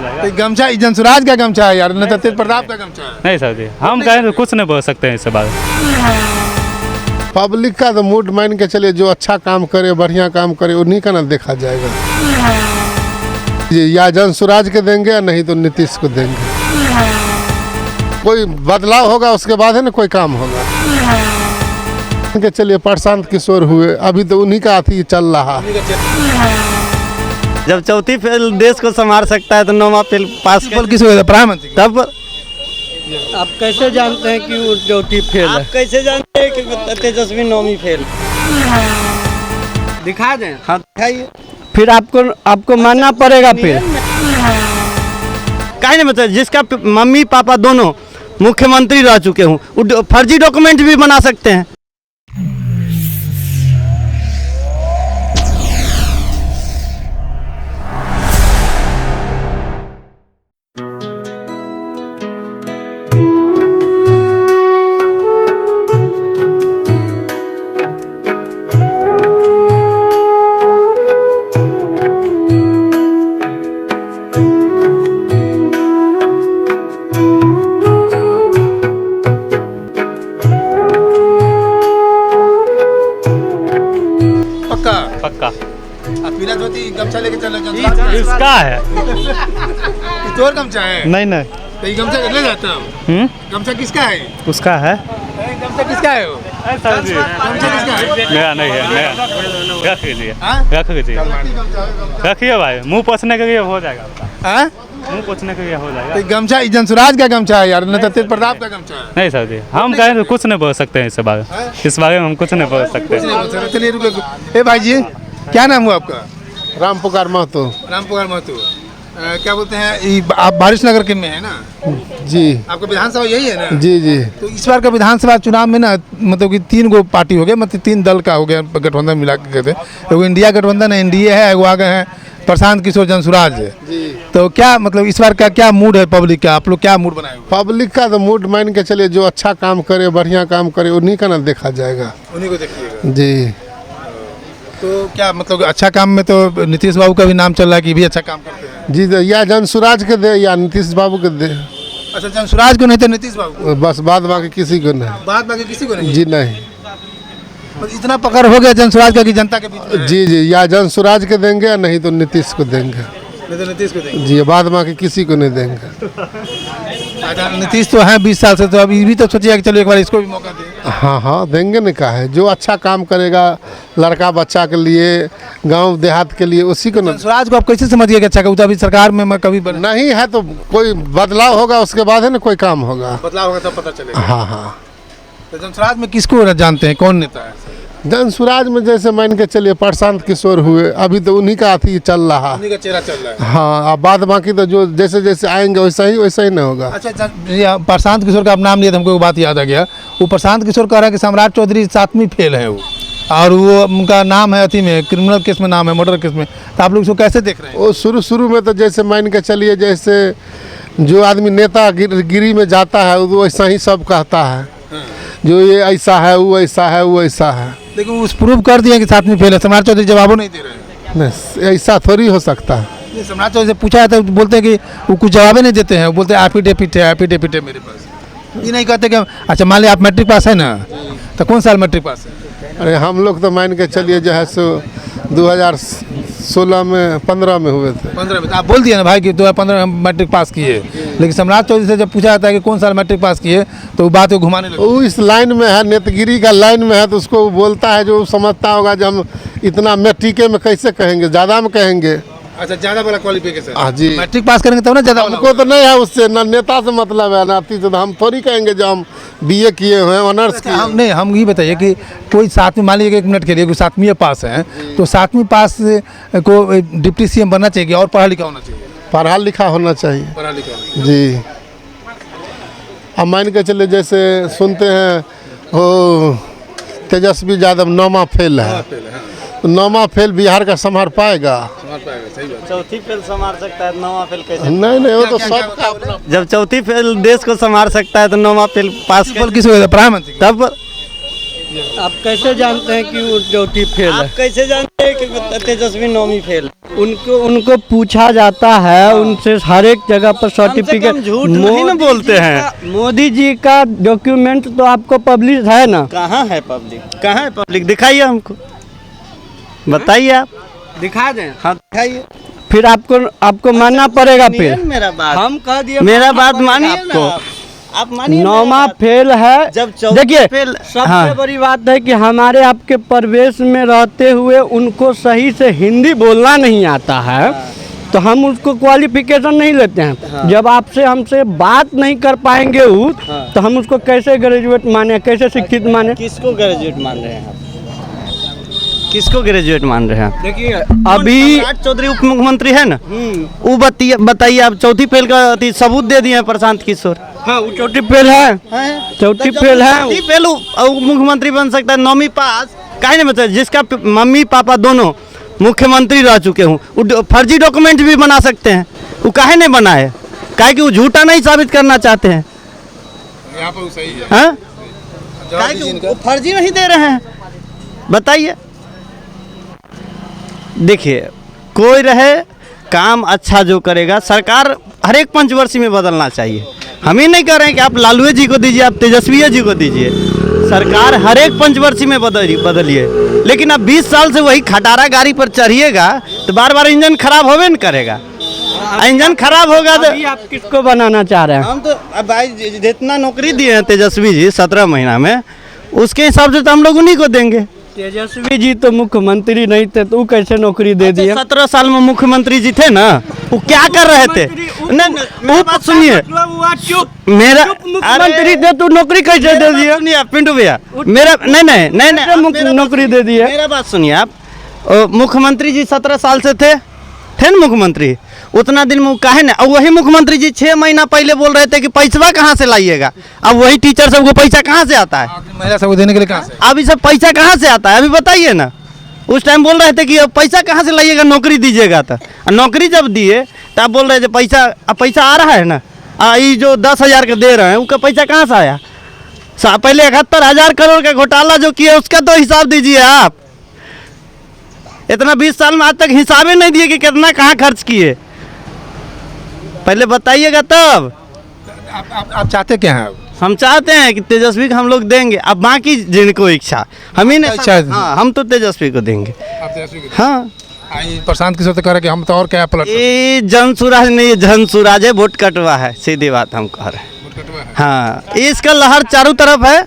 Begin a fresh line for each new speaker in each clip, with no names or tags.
तो गमछा जनसुराज का गमछा है यार, न तेज प्रताप का गमछा है।
नहीं सर जी, हम कहें तो कुछ नहीं बोल सकते हैं इस बारे में।
पब्लिक का तो मूड मान के चलिए, जो अच्छा काम करे, बढ़िया काम करे, उन्हीं का ना देखा जाएगा। या जनसुराज के देंगे या नहीं तो नीतीश को देंगे। कोई बदलाव होगा उसके बाद है ना कोई काम होगा। के चलिए प्रशांत किशोर हुए, अभी तो उन्हीं का अथी चल रहा।
जब चौथी फेल देश को संभाल सकता है तो नौवां फेल पास
किस हुए प्रधानमंत्री
तब
आप कैसे जानते हैं कि वो चौथी फेल है?
आप कैसे जानते हैं कि तेजस्वी नौवीं फेल?
दिखा दें।
हाँ दिखाइए।
फिर आपको मानना पड़ेगा। फिर
काहे नहीं मतलब, जिसका मम्मी पापा दोनों मुख्यमंत्री रह चुके हूँ, वो फर्जी डॉक्यूमेंट भी बना सकते हैं।
पक्का
पीला धोती गमछा लेके चलो।
इसका है।
चोर गमछा है?
नहीं नहीं,
तो ये गमछा ले जाता हूँ। गमछा किसका है?
उसका है।
गमछा किसका है वो?
सर जी
गमछा किसका है?
नया नहीं है, नया रख लीजिए,
हाँ?
रख लीजिए, रखिए भाई, मुंह पोछने के लिए हो जाएगा आपका।
हाँ?
मुंह पोछने के लिए हो जाएगा।
तो गमछा जनसुराज का गमछा है यार, न तेज प्रताप का गमछा है।
नहीं सर जी, हम कहें तो कुछ नहीं बोल सकते हैं इस बारे में। इस बारे में हम कुछ नहीं बोल सकते।
चलिए रुको। ए भाई जी, क्या नाम हुआ आपका?
राम पुकार महतो।
राम पुकार महतो। क्या बोलते हैं, आप बारिश नगर के में है ना?
जी
आपका विधानसभा यही है ना?
जी जी।
तो इस बार का विधानसभा चुनाव में ना, मतलब कि 3 गो पार्टी हो गया, मतलब 3 दल का हो गया गठबंधन मिला के कहते हैं। एगो इंडिया गठबंधन है, एनडीए है, एगो आगे है प्रशांत किशोर जनसुराज है। तो क्या मतलब इस बार का क्या मूड है पब्लिक का? आप लोग क्या मूड बनाए हुए?
पब्लिक का तो मूड मान के चलिए, जो अच्छा काम करे, बढ़िया काम करे, उन्हीं का ना देखा जाएगा।
उन्हीं को देखिएगा
जी।
तो क्या मतलब अच्छा काम में तो नीतीश बाबू का भी नाम चल रहा है कि भी अच्छा काम करते हैं।
जी तो या जनसुराज के दे या नीतीश बाबू के दे।
अच्छा, जनसुराज को नहीं तो नीतीश बाबू को?
बस बाद बाकी किसी को नहीं।
बात बाकी किसी को नहीं?
जी नहीं।
मतलब इतना पकड़ हो गया जनसुराज का कि जनता के बीच में?
जी जी, या जनसुराज के देंगे या नहीं तो नीतीश को देंगे।
नहीं तो नीतीश को देंगे।
जी, बाद बाकी किसी को नहीं देंगे।
अच्छा, नीतीश तो है 20 साल से, तो अब ये भी तो सोचिए कि चलो एक बार इसको भी मौका दें।
हाँ हाँ देंगे नहीं, कहा है जो अच्छा काम करेगा लड़का बच्चा के लिए, गांव देहात के लिए, उसी को ना।
जनसुराज को आप कैसे समझिए कि अच्छा तो अभी सरकार में कभी
नहीं है तो कोई बदलाव होगा उसके बाद है ना कोई काम होगा।
बदलाव होगा तब पता चलेगा।
हाँ हाँ।
तो जनसुराज में किसको जानते हैं, कौन नेता है?
जनसुराज में जैसे मान के चलिए प्रशांत किशोर हुए, अभी तो उन्हीं का अथी चल रहा।
उन्हीं का चेहरा चल रहा है।
हाँ, अब बाद बाकी तो जो जैसे जैसे आएंगे वैसा ही नहीं होगा।
अच्छा, प्रशांत किशोर का आप नाम लिया तो हमको एक बात याद आ गया। वो प्रशांत किशोर कह रहा है कि सम्राट चौधरी 7वीं फेल है वो, और वो उनका नाम है अथी में, क्रिमिनल केस में नाम है, मर्डर केस में। तो आप लोग इसको कैसे देख रहे हैं?
वो शुरू में तो जैसे मान के चलिए, जैसे जो आदमी नेता गिरी में जाता है वो वैसा ही सब कहता है, जो ये ऐसा है, वो ऐसा है, वो ऐसा है।
लेकिन उस प्रूव कर दिया कि 7वीं फेल है। सम्राट चौधरी जवाबो नहीं दे रहे हैं।
नहीं, ऐसा थोड़ी हो सकता है।
सम्राट चौधरी से पूछा है तो बोलते हैं कि वो कुछ जवाब नहीं देते हैं। वो बोलते हैं एफिडेविट है मेरे पास। ये नहीं कहते कि अच्छा मान लिया आप मैट्रिक पास है ना, तो कौन साल मैट्रिक पास है?
अरे हम लोग तो मान के चलिए जो है सो 2016 में 15 में हुए थे।
15 में? तो आप बोल दिए ना भाई कि 2015 में मैट्रिक पास किए। लेकिन सम्राट चौधरी से जब पूछा जाता है कि कौन साल मैट्रिक पास किए, तो वो बात को घुमाने लगे।
वो इस लाइन में है, नेतगिरी का लाइन में है, तो उसको बोलता है जो समझता होगा। जब हम इतना मैट्रिक में कैसे कहेंगे, ज़्यादा में कहेंगे।
अच्छा, ज़्यादा वाला क्वालिफिकेशन?
हाँ जी।
मैट्रिक पास करेंगे तब ना ज़्यादा।
हमको तो नहीं है उससे, ना नेता से मतलब है ना अति से। हम थोड़ी कहेंगे जो हम BA किए हुए हैं, ऑनर्स किए।
हम नहीं, हम ये बताइए कि कोई 7वीं, मान लीजिए 1 मिनट के लिए कोई 7वीं पास है, तो 7वीं पास को डिप्टी CM बनना चाहिए और पढ़ा लिखा होना चाहिए?
पढ़ा लिखा होना चाहिए।
पढ़ा लिखा
जी। अब मान के चले जैसे सुनते हैं वो तेजस्वी यादव 9वां फेल है, तो 9वां फेल बिहार का संभाल पाएगा?
चौथी फेल संभाल सकता है, 9वां फेल कैसे?
नहीं, वो तो सबका अपना।
जब चौथी फेल देश को संभाल सकता है तो 9वां फेल पास
किस हुए? प्रधानमंत्री।
तब
आप कैसे जानते हैं कि वो चौथी फेल है?
आप कैसे जानते हैं तेजस्वी नौवीं फेल।
उनको उनको पूछा जाता है, उनसे हर एक जगह पर सर्टिफिकेट।
झूठ नहीं ना बोलते हैं।
मोदी जी का डॉक्यूमेंट तो आपको पब्लिश है ना?
कहाँ है पब्लिक? कहाँ है पब्लिक? दिखाइए हमको, बताइए आप।
दिखा दें?
हाँ दिखाइए।
फिर आपको मानना पड़ेगा। फिर
मेरा बात,
हम कह दिए,
मेरा बात मानिए आपको, आप मानिए।
नौमा फेल है।
जब
देखिए
फेल,
सबसे बड़ी बात है कि हमारे आपके प्रवेश में रहते हुए उनको सही से हिंदी बोलना नहीं आता है, तो हम उसको क्वालिफिकेशन नहीं लेते हैं। जब आपसे हमसे बात नहीं कर पाएंगे तो हम उसको कैसे ग्रेजुएट माने, कैसे शिक्षित माने?
किसको ग्रेजुएट मान रहे हैं आप? किसको ग्रेजुएट मान रहे हैं?
देखिए
अभी सम्राट चौधरी उप मुख्यमंत्री है ना, वो बताइए आप चौथी फेल का सबूत दे दिए हैं प्रशांत किशोर।
हाँ, वो चौथी फेल है, चौथी फेल है।
चौथी फेल मुख्यमंत्री बन सकता है, नौवीं पास काहे नहीं बता? जिसका मम्मी पापा दोनों मुख्यमंत्री रह चुके हूँ, वो फर्जी डॉक्यूमेंट भी बना सकते हैं, वो काहे नहीं बनाए? काहे कि वो झूठा नहीं साबित करना चाहते हैं।
यहाँ पर सही है।
हाँ, काहे कि वो फर्जी नहीं दे रहे हैं। बताइए, देखिए कोई रहे काम अच्छा जो करेगा, सरकार हर एक पंचवर्षीय में बदलना चाहिए। हम ही नहीं कह रहे हैं कि आप लालू जी को दीजिए, आप तेजस्वी जी को दीजिए, सरकार हर एक पंचवर्षीय में बदलिए। लेकिन अब 20 साल से वही खटारा गाड़ी पर चढ़िएगा तो बार बार इंजन खराब होवे न करेगा। इंजन खराब होगा तो
आप किसको बनाना चाह रहे हैं?
हम तो अब भाई जितना नौकरी दिए हैं तेजस्वी जी 17 महीना में, उसके हिसाब से तो हम लोग उन्हीं को देंगे।
तेजस्वी जी तो मुख्यमंत्री नहीं थे, तो वो कैसे नौकरी दे दिए?
17 साल में मुख्यमंत्री जी थे ना, वो क्या कर रहे थे? मेरी बात सुनिए, मेरा
मुख्यमंत्री थे तो नौकरी कैसे दे दिए?
सुनिए पिंटू भैया, मेरा नहीं
नौकरी दे दिए।
मेरा बात सुनिए आप, मुख्यमंत्री जी 17 साल से थे ना मुख्यमंत्री, उतना दिन में काहे ना? और वही मुख्यमंत्री जी 6 महीना पहले बोल रहे थे कि पैसा कहाँ से लाइएगा। अब वही टीचर सबको पैसा कहाँ से आता है?
महिला सबको देने के लिए कहाँ से?
अब ये सब पैसा कहाँ से आता है अभी बताइए ना। उस टाइम बोल रहे थे कि अब पैसा कहाँ से लाइएगा, नौकरी दीजिएगा तो। नौकरी जब दिए तो आप बोल रहे थे पैसा, अब पैसा आ रहा है ना। ये जो 10,000 का दे रहे हैं उसका पैसा कहाँ से आया? पहले 71,000 करोड़ का घोटाला जो किया उसका तो हिसाब दीजिए आप। इतना 20 साल में आज तक हिसाब ही नहीं दिए कि कितना कहाँ खर्च किए, पहले बताइएगा तब।
आप चाहते क्या हैं?
हम चाहते हैं कि तेजस्वी को हम लोग देंगे। अब बाकी जिनको इच्छा, हम ही नहीं।
इच्छा है।
हाँ, हम तो तेजस्वी को देंगे। हाँ,
प्रशांत किशोर तो कह रहे कि हम तो और क्या पलट।
ये जन सुराज नहीं, जन सुराज है, वोट कटवा है, सीधी बात हम कह रहे हैं। हाँ, इसका लहर चारों तरफ है,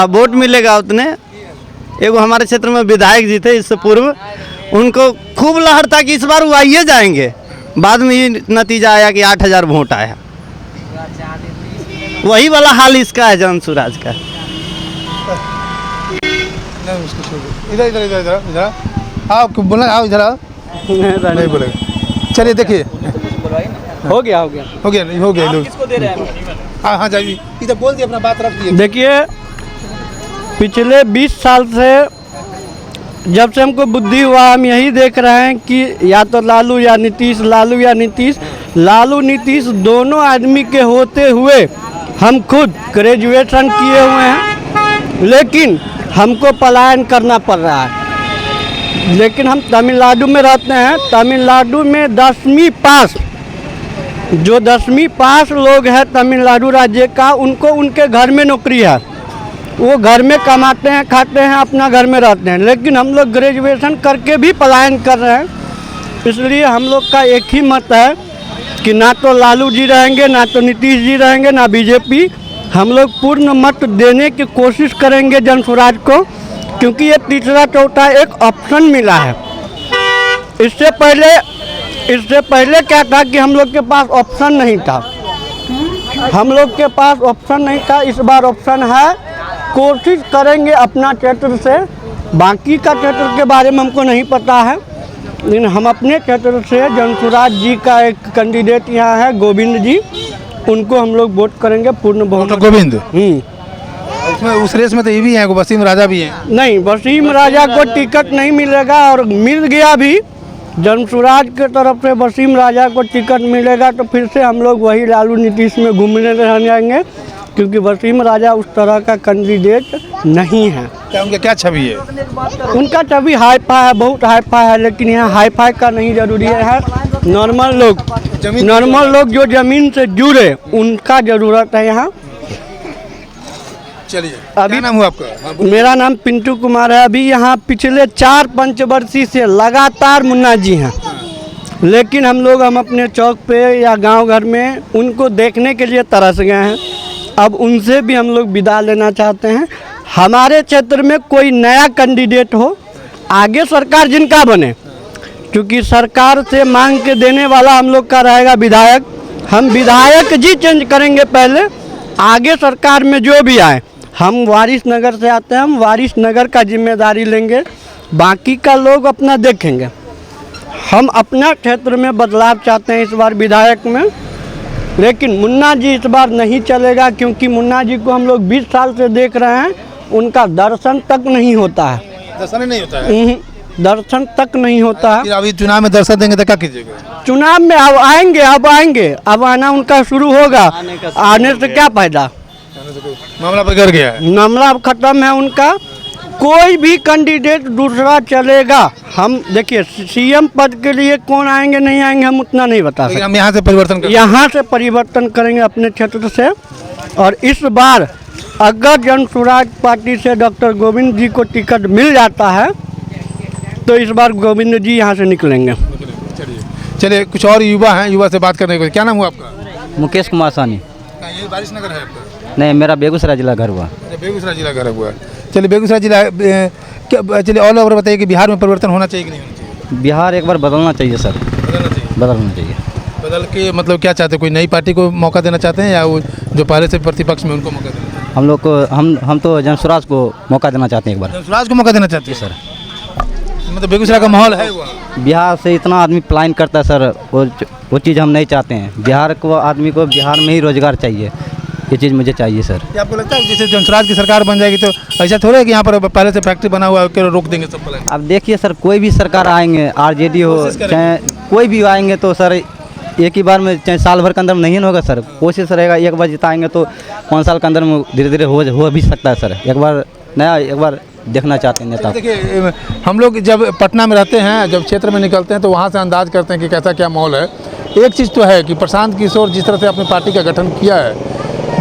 वोट मिलेगा उतने। एगो हमारे क्षेत्र में विधायक जी थे इससे पूर्व, उनको खूब लहर था कि इस बार वो आइए जाएंगे। बाद में ये नतीजा आया कि 8,000 वोट आया। वही वाला हाल इसका है जन सुराज का।
इधर इधर इधर इधर इधर आओ, बोलना आओ, इधर आओ। नहीं बोलेगा। चलिए देखिए,
हो गया हो गया
हो गया नहीं हो गया लोग। किसको दे रहे हैं? हाँ हाँ जाइए, इधर बोल दिए, अपना बात रख दिए।
देखिए, पिछले 20 साल से जब से हमको बुद्धि हुआ, हम यही देख रहे हैं कि या तो लालू या नीतीश, लालू या नीतीश, लालू नीतीश दोनों आदमी के होते हुए हम खुद ग्रेजुएशन किए हुए हैं, लेकिन हमको पलायन करना पड़ रहा है। लेकिन हम तमिलनाडु में रहते हैं, तमिलनाडु में 10वीं पास, जो 10वीं पास लोग हैं तमिलनाडु राज्य का, उनको उनके घर में नौकरी है, वो घर में कमाते हैं, खाते हैं, अपना घर में रहते हैं। लेकिन हम लोग ग्रेजुएशन करके भी पलायन कर रहे हैं। इसलिए हम लोग का एक ही मत है कि ना तो लालू जी रहेंगे, ना तो नीतीश जी रहेंगे, ना बीजेपी। हम लोग पूर्ण मत देने की कोशिश करेंगे जन स्वराज को, क्योंकि ये तीसरा चौथा एक ऑप्शन मिला है। इससे पहले क्या था कि हम लोग के पास ऑप्शन नहीं था, हम लोग के पास ऑप्शन नहीं था। इस बार ऑप्शन है, कोशिश करेंगे अपना क्षेत्र से। बाकी का क्षेत्र के बारे में हमको नहीं पता है, लेकिन हम अपने क्षेत्र से जन स्वराज जी का एक कैंडिडेट यहाँ है, गोविंद जी, उनको हम लोग वोट करेंगे पूर्ण बहुमत।
गोविंद उसमें उस रेस में तो ये भी है, वसीम राजा भी है।
नहीं, वसीम राजा को टिकट नहीं मिलेगा, और मिल गया भी जन स्वराज के तरफ से वसीम राजा को टिकट मिलेगा तो फिर से हम लोग वही लालू नीतीश में घूमने रह जाएंगे। क्योंकि वसीम राजा उस तरह का कैंडिडेट नहीं है।
क्या उनका क्या छवि है?
उनका छवि हाई फाई है, बहुत हाई फाई है, लेकिन यहाँ हाई फाई का नहीं जरूरी है। नॉर्मल लोग जो ज़मीन से जुड़े उनका ज़रूरत है यहाँ।
चलिए,
अभी
क्या नाम हुआ आपका?
मेरा नाम पिंटू कुमार है। अभी यहाँ पिछले 4 पंचवर्षीय से लगातार मुन्ना जी हैं, लेकिन हम अपने चौक पे या गांव घर में उनको देखने के लिए तरस गए हैं। अब उनसे भी हम लोग विदा लेना चाहते हैं। हमारे क्षेत्र में कोई नया कैंडिडेट हो, आगे सरकार जिनका बने, क्योंकि सरकार से मांग के देने वाला हम लोग का रहेगा विधायक। हम विधायक जी चेंज करेंगे पहले, आगे सरकार में जो भी आए। हम वारिस नगर से आते हैं, हम वारिस नगर का जिम्मेदारी लेंगे, बाकी का लोग अपना देखेंगे। हम अपना क्षेत्र में बदलाव चाहते हैं इस बार विधायक में, लेकिन मुन्ना जी इस बार नहीं चलेगा, क्योंकि मुन्ना जी को हम लोग 20 साल से देख रहे हैं, उनका दर्शन तक नहीं होता है।
दर्शन नहीं होता है?
दर्शन तक नहीं होता है।
फिर अभी चुनाव में दर्शन देंगे तो क्या कीजिएगा?
चुनाव में अब आएंगे, अब आना उनका शुरू होगा, आने से क्या फायदा?
मामला बिगड़ गया है।
मामला अब खत्म है उनका। कोई भी कैंडिडेट दूसरा चलेगा। हम देखिए सीएम पद के लिए कौन आएंगे नहीं आएंगे हम उतना नहीं बता सकते।
हम यहाँ से परिवर्तन करेंगे।
यहाँ से परिवर्तन करेंगे अपने क्षेत्र से। और इस बार अगर जन स्वराज पार्टी से डॉक्टर गोविंद जी को टिकट मिल जाता है तो इस बार गोविंद जी यहाँ से निकलेंगे।
चलिए, कुछ और युवा हैं, युवा से बात करने को। क्या नाम हुआ आपका?
मुकेश कुमार सानी।
ये वारिस नगर है आपका?
नहीं, मेरा बेगूसराय जिला घर हुआ।
बेगूसराय जिला घर हुआ है। चलिए, बेगूसराय जिला क्या, चलिए ऑल ओवर बताइए कि बिहार में परिवर्तन होना चाहिए कि नहीं होना चाहिए?
बिहार एक बार बदलना चाहिए सर,
बदलना चाहिए।
बदलना चाहिए।
बदल के मतलब क्या चाहते हैं? कोई नई पार्टी को मौका देना चाहते हैं या वो जो पहले से प्रतिपक्ष में उनको मौका देना चाहते हैं?
हम लोग को हम तो जनसुराज को मौका देना चाहते हैं एक बार।
स्वराज को मौका देना चाहते हैं
सर।
मतलब बेगूसराय का माहौल है वो?
बिहार से इतना आदमी पलायन करता है सर, वो चीज़ हम नहीं चाहते हैं। बिहार को आदमी को बिहार में ही रोजगार चाहिए, ये चीज़ मुझे चाहिए सर।
क्या आपको लगता है जैसे जनसुराज की सरकार बन जाएगी तो ऐसा थोड़ा है कि यहाँ पर पहले से फैक्ट्री बना हुआ है रोक देंगे सब पलायन?
अब देखिए सर, कोई भी सरकार आएंगे, आरजेडी हो चाहे कोई भी आएंगे, तो सर एक ही बार में चाहे साल भर के अंदर में नहीं होगा सर। कोशिश रहेगा एक बार जिताएंगे तो 5 साल के अंदर में धीरे धीरे हो भी सकता है सर। एक बार देखना चाहते हैं नेता।
देखिए, हम लोग जब पटना में रहते हैं, जब क्षेत्र में निकलते हैं तो वहाँ से अंदाज करते हैं कि कैसा क्या माहौल है। एक चीज़ तो है कि प्रशांत किशोर जिस तरह से अपनी पार्टी का गठन किया है,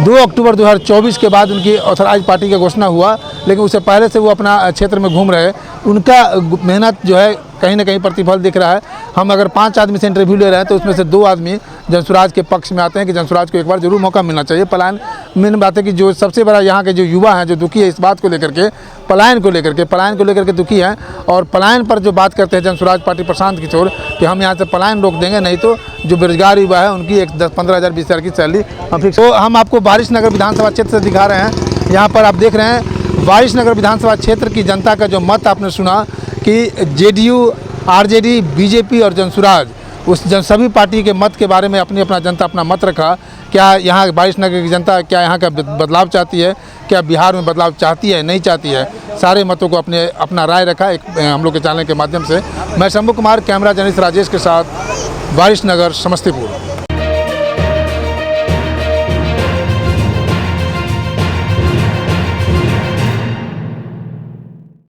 2 अक्टूबर 2024 के बाद उनकी ऑथराइज पार्टी का घोषणा हुआ, लेकिन उससे पहले से वो अपना क्षेत्र में घूम रहे। उनका मेहनत जो है कहीं ना कहीं प्रतिफल दिख रहा है। हम अगर 5 आदमी से इंटरव्यू ले रहे हैं तो उसमें से 2 आदमी जनसुराज के पक्ष में आते हैं कि जनसुराज को एक बार जरूर मौका मिलना चाहिए। पलायन मेन बात है कि जो सबसे बड़ा यहाँ के जो युवा हैं जो दुखी है इस बात को लेकर के, पलायन को लेकर के दुखी हैं। और पलायन पर जो बात करते हैं जनसुराज पार्टी प्रशांत किशोर कि हम यहाँ से पलायन रोक देंगे, नहीं तो जो बेरोजगार युवा है उनकी 10-15 हज़ार 20 हज़ार की सैलरी हम फिक्स। तो हम आपको वारिस नगर विधानसभा क्षेत्र से दिखा रहे हैं। यहाँ पर आप देख रहे हैं वारिस नगर विधानसभा क्षेत्र की जनता का जो मत आपने सुना कि जेडीयू, आरजेडी, बीजेपी और जनसुराज सभी पार्टी के मत के बारे में अपना जनता अपना मत रखा। क्या यहाँ वारिस नगर की जनता क्या यहाँ का बदलाव चाहती है, क्या बिहार में बदलाव चाहती है, नहीं चाहती है, सारे मतों को अपना राय रखा एक हम लोग के चैनल के माध्यम से। मैं शंभू कुमार, कैमरा जर्नलिस्ट राजेश के साथ, वारिस नगर, समस्तीपुर।